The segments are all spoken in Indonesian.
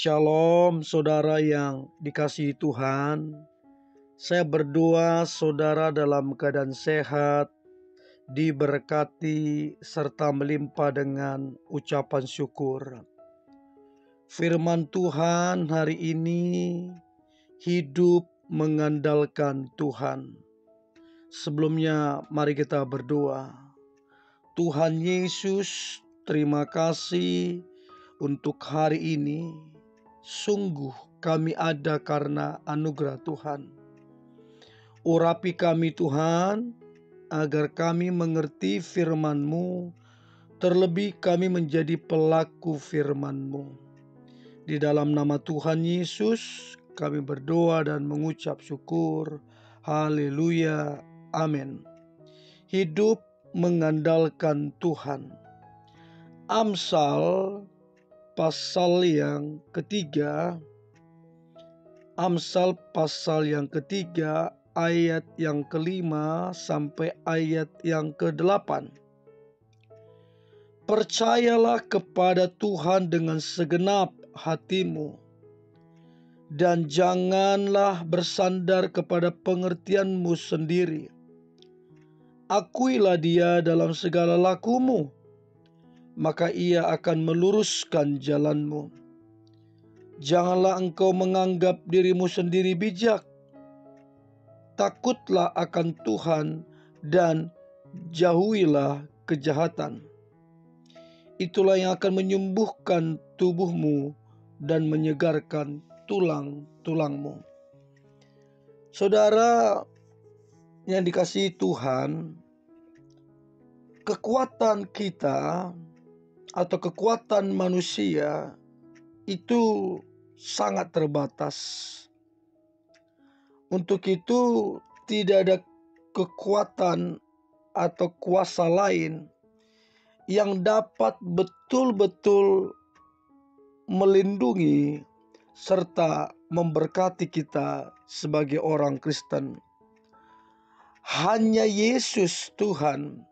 Shalom saudara yang dikasihi Tuhan. Saya berdoa saudara dalam keadaan sehat, diberkati serta melimpah dengan ucapan syukur. Firman Tuhan hari ini, hidup mengandalkan Tuhan. Sebelumnya mari kita berdoa. Tuhan Yesus, terima kasih untuk hari ini. Sungguh kami ada karena anugerah Tuhan. Urapi kami Tuhan, agar kami mengerti firman-Mu, terlebih kami menjadi pelaku firman-Mu. Di dalam nama Tuhan Yesus, kami berdoa dan mengucap syukur. Haleluya, amin. Hidup mengandalkan Tuhan. Amsal pasal yang ketiga, Amsal pasal yang ketiga, ayat yang kelima sampai ayat yang ke-8. Percayalah kepada Tuhan dengan segenap hatimu, dan janganlah bersandar kepada pengertianmu sendiri. Akuilah Dia dalam segala lakumu, maka Ia akan meluruskan jalanmu. Janganlah engkau menganggap dirimu sendiri bijak. Takutlah akan Tuhan dan jauhilah kejahatan. Itulah yang akan menyembuhkan tubuhmu dan menyegarkan tulang-tulangmu. Saudara yang dikasihi Tuhan, kekuatan kita atau kekuatan manusia itu sangat terbatas. Untuk itu tidak ada kekuatan atau kuasa lain yang dapat betul-betul melindungi serta memberkati kita sebagai orang Kristen. Hanya Yesus Tuhan,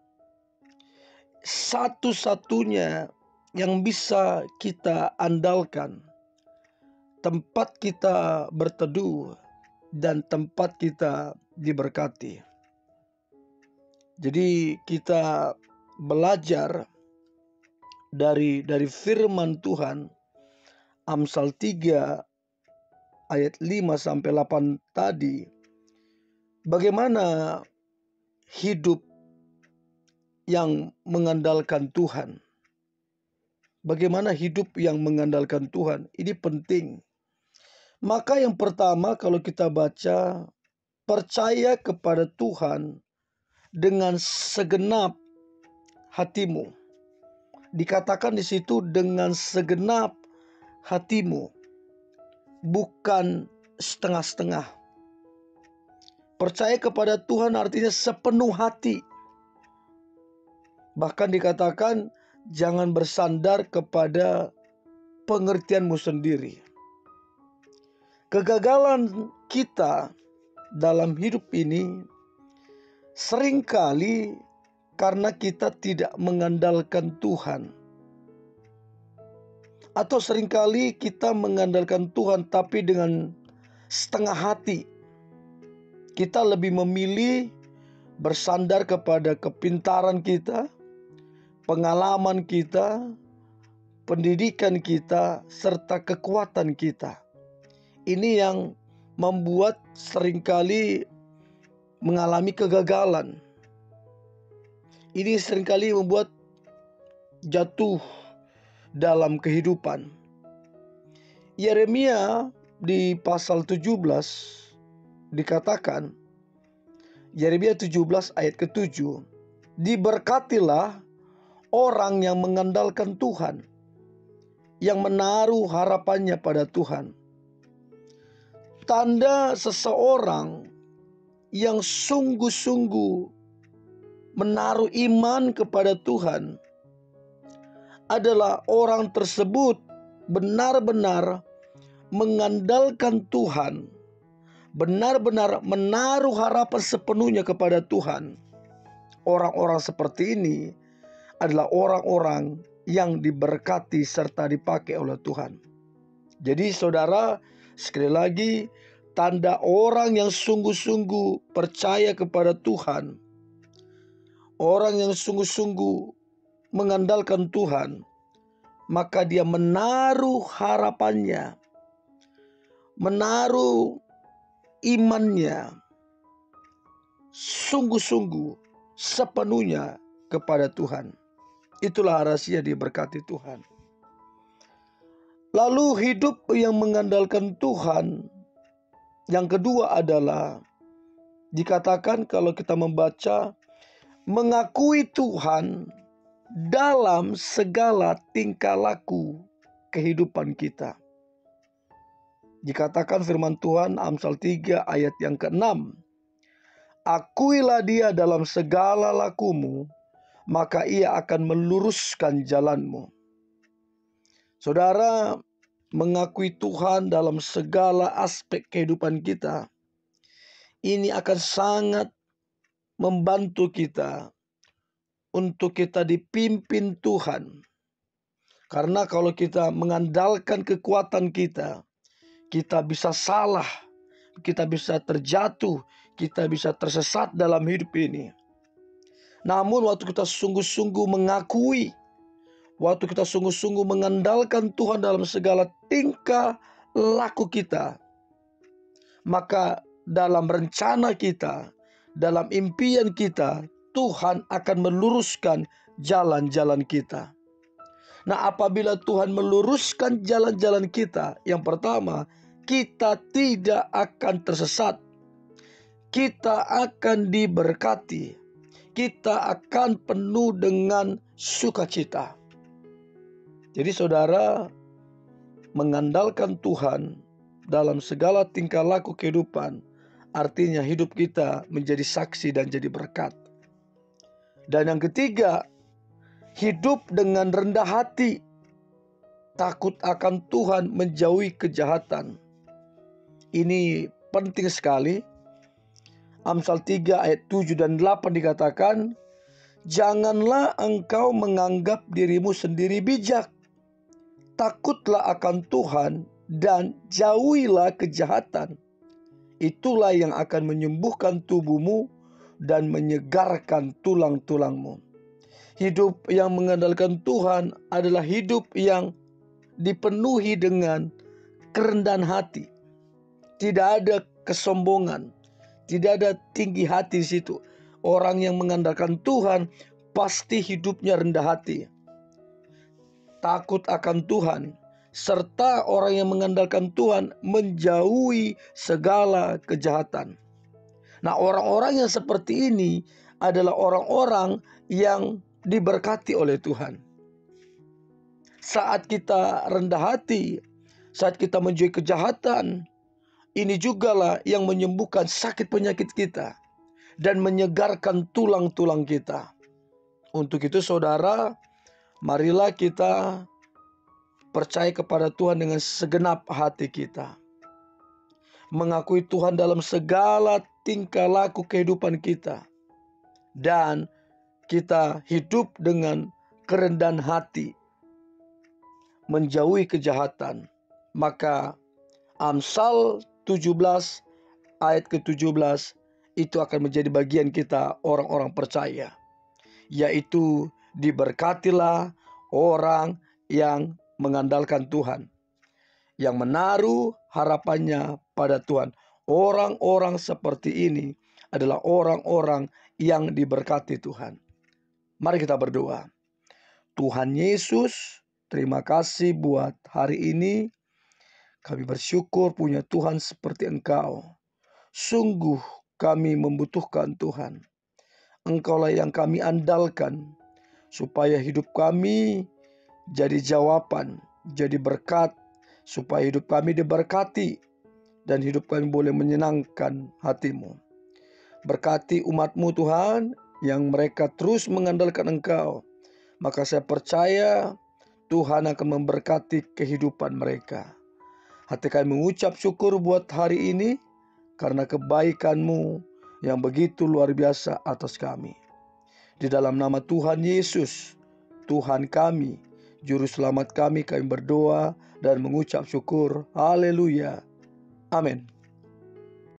satu-satunya yang bisa kita andalkan, tempat kita berteduh dan tempat kita diberkati. Jadi kita belajar dari firman Tuhan, Amsal 3 ayat 5 sampai 8 tadi, bagaimana hidup yang mengandalkan Tuhan. Bagaimana hidup yang mengandalkan Tuhan? Ini penting. Maka yang pertama kalau kita baca, percaya kepada Tuhan dengan segenap hatimu. Dikatakan di situ dengan segenap hatimu, bukan setengah-setengah. Percaya kepada Tuhan artinya sepenuh hati. Bahkan dikatakan jangan bersandar kepada pengertianmu sendiri. Kegagalan kita dalam hidup ini seringkali karena kita tidak mengandalkan Tuhan. Atau seringkali kita mengandalkan Tuhan tapi dengan setengah hati. Kita lebih memilih bersandar kepada kepintaran kita, pengalaman kita, pendidikan kita, serta kekuatan kita. Ini yang membuat seringkali mengalami kegagalan. Ini seringkali membuat jatuh dalam kehidupan. Yeremia di pasal 17 dikatakan, Yeremia 17 ayat ke-7, diberkatilah orang yang mengandalkan Tuhan, yang menaruh harapannya pada Tuhan. Tanda seseorang yang sungguh-sungguh menaruh iman kepada Tuhan adalah orang tersebut benar-benar mengandalkan Tuhan, benar-benar menaruh harapan sepenuhnya kepada Tuhan. Orang-orang seperti ini adalah orang-orang yang diberkati serta dipakai oleh Tuhan. Jadi saudara, sekali lagi, tanda orang yang sungguh-sungguh percaya kepada Tuhan, orang yang sungguh-sungguh mengandalkan Tuhan, maka dia menaruh harapannya, menaruh imannya sungguh-sungguh sepenuhnya kepada Tuhan. Itulah rahasia diberkati Tuhan. Lalu hidup yang mengandalkan Tuhan, yang kedua adalah dikatakan kalau kita membaca, mengakui Tuhan dalam segala tingkah laku kehidupan kita. Dikatakan firman Tuhan Amsal 3 ayat yang ke-6. Akuilah dia dalam segala lakumu, maka ia akan meluruskan jalanmu. Saudara, mengakui Tuhan dalam segala aspek kehidupan kita, ini akan sangat membantu kita untuk kita dipimpin Tuhan. Karena kalau kita mengandalkan kekuatan kita, kita bisa salah, kita bisa terjatuh, kita bisa tersesat dalam hidup ini. Namun waktu kita sungguh-sungguh mengakui, waktu kita sungguh-sungguh mengandalkan Tuhan dalam segala tingkah laku kita, maka dalam rencana kita, dalam impian kita, Tuhan akan meluruskan jalan-jalan kita. Nah, apabila Tuhan meluruskan jalan-jalan kita, yang pertama, kita tidak akan tersesat. Kita akan diberkati. Kita akan penuh dengan sukacita. Jadi saudara, mengandalkan Tuhan dalam segala tingkah laku kehidupan, artinya hidup kita menjadi saksi dan jadi berkat. Dan yang ketiga, hidup dengan rendah hati, takut akan Tuhan, menjauhi kejahatan. Ini penting sekali. Amsal 3 ayat 7 dan 8 dikatakan, janganlah engkau menganggap dirimu sendiri bijak. Takutlah akan Tuhan dan jauhilah kejahatan. Itulah yang akan menyembuhkan tubuhmu dan menyegarkan tulang-tulangmu. Hidup yang mengandalkan Tuhan adalah hidup yang dipenuhi dengan kerendahan hati. Tidak ada kesombongan, tidak ada tinggi hati di situ. Orang yang mengandalkan Tuhan pasti hidupnya rendah hati, takut akan Tuhan, serta orang yang mengandalkan Tuhan menjauhi segala kejahatan. Nah, orang-orang yang seperti ini adalah orang-orang yang diberkati oleh Tuhan. Saat kita rendah hati, saat kita menjauhi kejahatan, ini jugalah yang menyembuhkan sakit penyakit kita dan menyegarkan tulang-tulang kita. Untuk itu saudara, marilah kita percaya kepada Tuhan dengan segenap hati kita. Mengakui Tuhan dalam segala tingkah laku kehidupan kita. Dan kita hidup dengan kerendahan hati, menjauhi kejahatan. Maka Amsal 17 ayat ke-17 itu akan menjadi bagian kita orang-orang percaya, yaitu diberkatilah orang yang mengandalkan Tuhan, yang menaruh harapannya pada Tuhan. Orang-orang seperti ini adalah orang-orang yang diberkati Tuhan. Mari kita berdoa. Tuhan Yesus, terima kasih buat hari ini. Kami bersyukur punya Tuhan seperti Engkau. Sungguh kami membutuhkan Tuhan. Engkaulah yang kami andalkan, supaya hidup kami jadi jawaban, jadi berkat, supaya hidup kami diberkati, dan hidup kami boleh menyenangkan hati-Mu. Berkati umat-Mu Tuhan, yang mereka terus mengandalkan Engkau. Maka saya percaya Tuhan akan memberkati kehidupan mereka. Hati kami mengucap syukur buat hari ini, karena kebaikan-Mu yang begitu luar biasa atas kami. Di dalam nama Tuhan Yesus, Tuhan kami, Juru selamat kami berdoa dan mengucap syukur. Haleluya. Amin.